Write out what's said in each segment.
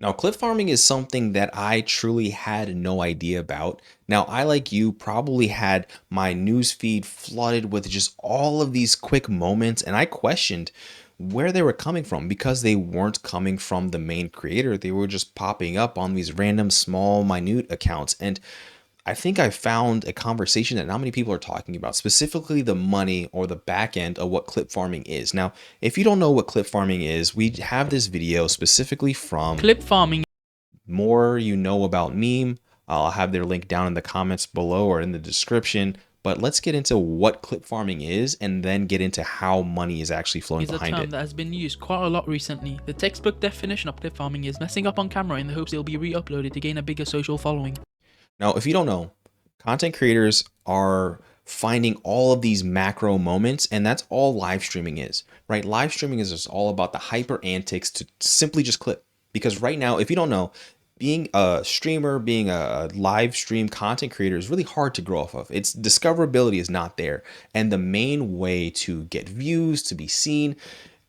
Now, clip farming is something that I truly had no idea about. Now, I, like you, probably had my news feed flooded with just all of these quick moments, and I questioned where they were coming from because they weren't coming from the main creator. They were just popping up on these random, small, minute accounts. And I think I found a conversation that not many people are talking about, specifically the money or the back end of what clip farming is. Now, if you don't know what clip farming is, we have this video specifically from Clip farming More You Know About Meme. I'll have their link down in the comments below or in the description. But let's get into what clip farming is and then get into how money is actually flowing is a behind term it. that has been used quite a lot recently. The textbook definition of clip farming is messing up on camera in the hopes it'll be re-uploaded to gain a bigger social following. Now, if you don't know, content creators are finding all of these macro moments, and that's all live streaming is, right? Live streaming is just all about the hyper antics to simply just clip. Because right now, if you don't know, being a streamer, being a live stream content creator is really hard to grow off of. Its discoverability is not there. And the main way to get views, to be seen,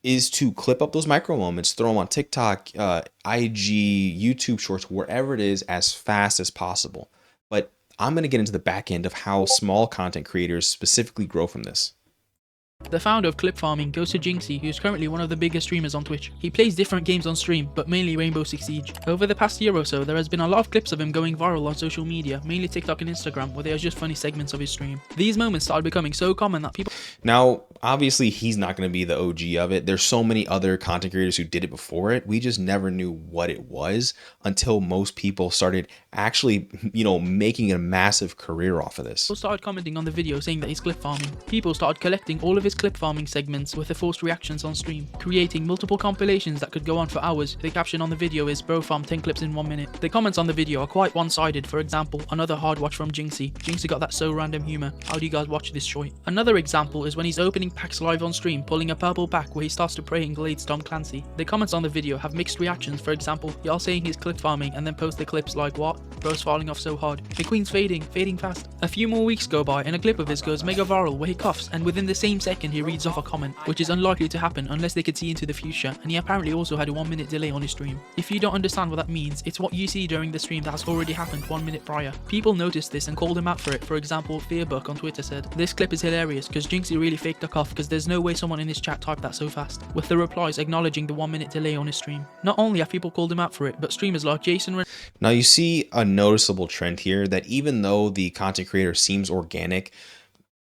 is to clip up those micro moments, throw them on TikTok, IG, YouTube Shorts, wherever it is, as fast as possible. But I'm going to get into the back end of how small content creators specifically grow from this. The founder of clip farming goes to Jinxie, who is currently one of the biggest streamers on Twitch. He plays different games on stream, but mainly Rainbow Six Siege. Over the past year or so, there has been a lot of clips of him going viral on social media, mainly TikTok and Instagram, where they are just funny segments of his stream. These moments started becoming so common that people Now, obviously, he's not going to be the OG of it. There's so many other content creators who did it before it. We just never knew what it was until most people started actually, making a massive career off of this. started commenting on the video saying that he's clip farming. People started collecting all of his clip farming segments with the forced reactions on stream, creating multiple compilations that could go on for hours. The caption on the video is "Bro farm 10 clips in 1 minute." The comments on the video are quite one-sided. For example, another hard watch from Jinxie. Jinxie got that so random humor. How do you guys watch this short? Another example is when he's opening packs live on stream, pulling a purple pack where he starts to pray and glades Tom Clancy. The comments on the video have mixed reactions. For example, y'all saying he's clip farming and then post the clips like, "What? Bro's falling off so hard. The queen's fading fast." A few more weeks go by and a clip of his goes mega viral where he coughs, and within the same second he reads off a comment, which is unlikely to happen unless they could see into the future, and he apparently also had a 1 minute delay on his stream. If you don't understand what that means, it's what you see during the stream that has already happened 1 minute prior. People noticed this and called him out for it. For example, Fearbuck on Twitter said, "This clip is hilarious because Jinxie really faked a cough because there's no way someone in his chat typed that so fast," with the replies acknowledging the 1 minute delay on his stream. Not only have people called him out for it, but streamers like Jason Now, you see a noticeable trend here that even though the content creator seems organic,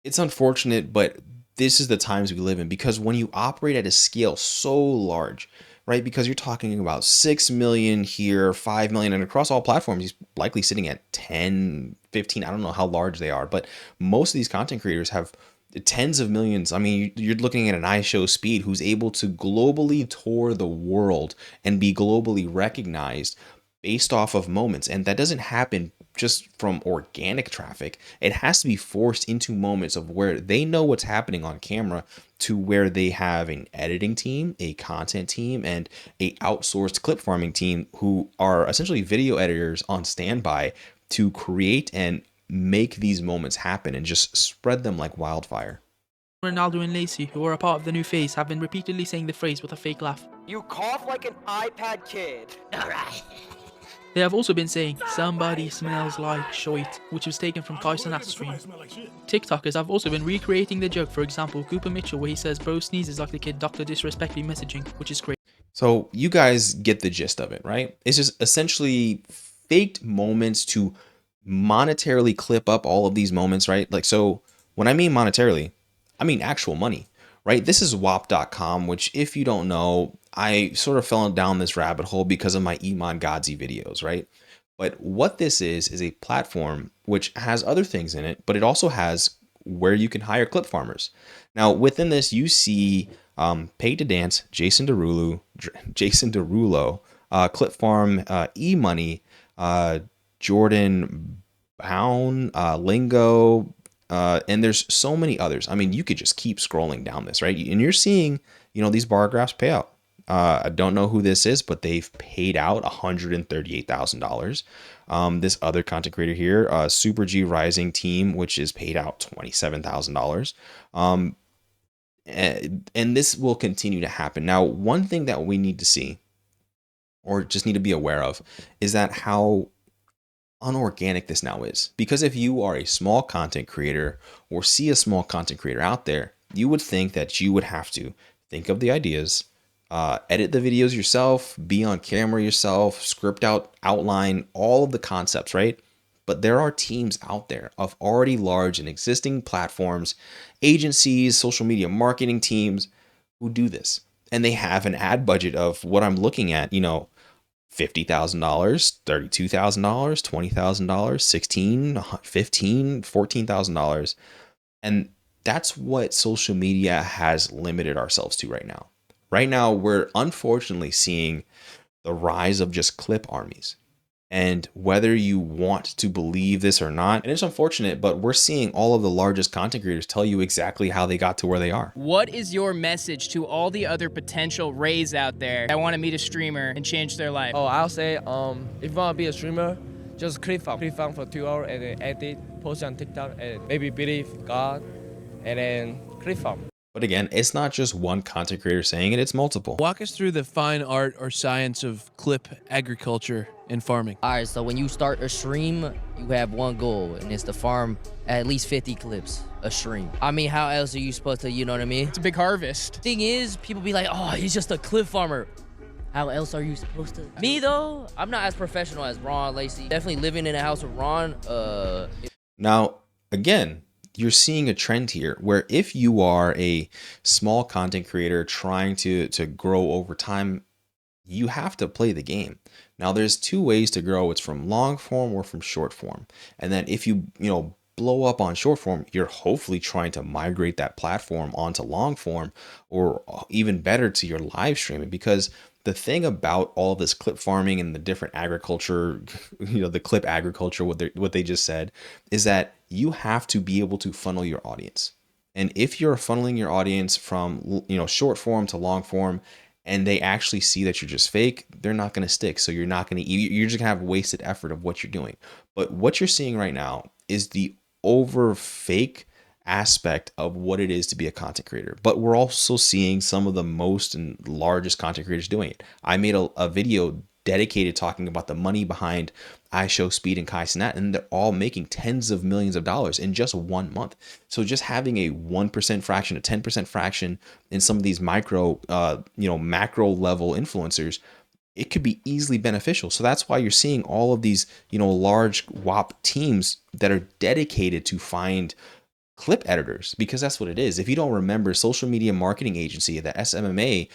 it's unfortunate, but this is the times we live in, because when you operate at a scale so large, right? Because you're talking about 6 million here, 5 million, and across all platforms, he's likely sitting at 10, 15. I don't know how large they are, but most of these content creators have tens of millions. I mean, you're looking at an iShow Speed who's able to globally tour the world and be globally recognized based off of moments. And that doesn't happen just from organic traffic. It has to be forced into moments of where they know what's happening on camera, to where they have an editing team, a content team, and a outsourced clip farming team who are essentially video editors on standby to create and make these moments happen and just spread them like wildfire. Ronaldo and Lacey, who are a part of the new phase, have been repeatedly saying the phrase with a fake laugh. "You cough like an iPad kid." Alright. They have also been saying, "Somebody smells like shit," which was taken from Kai Cenat's stream. TikTokers have also been recreating the joke. For example, Cooper Mitchell, where he says "Bro sneezes like the kid Dr. Disrespectly messaging," which is great. So you guys get the gist of it, right? It's just essentially faked moments to monetarily clip up all of these moments, right? Like, so when I mean monetarily, I mean actual money, right? This is WAP.com, which, if you don't know, I sort of fell down this rabbit hole because of my Iman Godzi videos, right? But what this is a platform which has other things in it, but it also has where you can hire clip farmers. Now, within this, you see Paid to Dance, Jason Derulo, Clip Farm, E-Money, Jordan Bound, Lingo, and there's so many others. I mean, you could just keep scrolling down this, right? And you're seeing, these bar graphs pay out. I don't know who this is, but they've paid out $138,000. This other content creator here, Super G Rising Team, which is paid out $27,000. And this will continue to happen. Now, one thing that we need to see, or just need to be aware of is that how unorganic this now is. Because if you are a small content creator or see a small content creator out there, you would think that you would have to think of the ideas, edit the videos yourself, be on camera yourself, script out, outline all of the concepts, right? But there are teams out there of already large and existing platforms, agencies, social media marketing teams who do this. And they have an ad budget of what I'm looking at, $50,000, $32,000, $20,000, 16, 15, $14,000. And that's what social media has limited ourselves to right now. Right now, we're unfortunately seeing the rise of just clip armies. And whether you want to believe this or not, and it's unfortunate, but we're seeing all of the largest content creators tell you exactly how they got to where they are. What is your message to all the other potential Rays out there that want to meet a streamer and change their life? Oh, I'll say, if you want to be a streamer, just clip farm for 2 hours and then edit, post on TikTok, and maybe believe God, and then clip farm. But again, it's not just one content creator saying it, it's multiple. Walk us through the fine art or science of clip agriculture and farming. All right, so when you start a stream, you have one goal, and it's to farm at least 50 clips a stream. I mean, how else are you supposed to, you know what I mean? It's a big harvest. Thing is, people be like, oh, he's just a clip farmer. How else are you supposed to? Me, though, I'm not as professional as Ron Lacey. Definitely living in a house with Ron. Now, again, you're seeing a trend here where if you are a small content creator trying to grow over time, you have to play the game. Now, there's two ways to grow. It's from long form or from short form. And then if you blow up on short form, you're hopefully trying to migrate that platform onto long form, or even better, to your live streaming. Because the thing about all this clip farming and the different agriculture, the clip agriculture, what they just said, is that you have to be able to funnel your audience. And if you're funneling your audience from short form to long form, and they actually see that you're just fake, they're not going to stick. So you're just going to have wasted effort of what you're doing. But what you're seeing right now is the over fake aspect of what it is to be a content creator. But we're also seeing some of the most and largest content creators doing it. I made a video dedicated talking about the money behind iShowSpeed and Kai Cenat, and they're all making tens of millions of dollars in just 1 month. So just having a 1% fraction, a 10% fraction in some of these macro level influencers, it could be easily beneficial. So that's why you're seeing all of these, large WAP teams that are dedicated to find clip editors, because that's what it is. If you don't remember, Social Media Marketing Agency, the SMMA,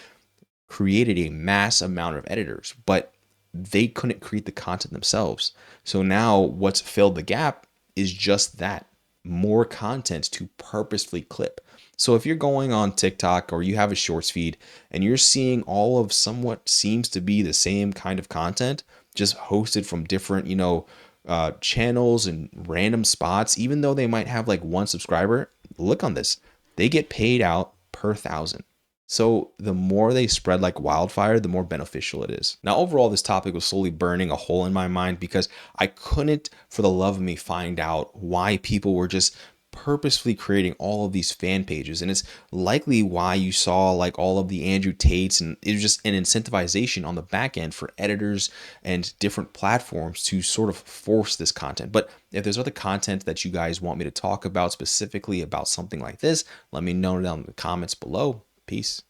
created a mass amount of editors, but they couldn't create the content themselves. So now what's filled the gap is just that, more content to purposefully clip. So if you're going on TikTok or you have a shorts feed and you're seeing all of somewhat seems to be the same kind of content, just hosted from different, channels and random spots, even though they might have like one subscriber, look on this. They get paid out per 1,000. So the more they spread like wildfire, the more beneficial it is. Now, overall, this topic was slowly burning a hole in my mind because I couldn't, for the love of me, find out why people were just purposefully creating all of these fan pages. And it's likely why you saw like all of the Andrew Tates, and it was just an incentivization on the back end for editors and different platforms to sort of force this content. But if there's other content that you guys want me to talk about specifically about something like this, let me know down in the comments below. Peace.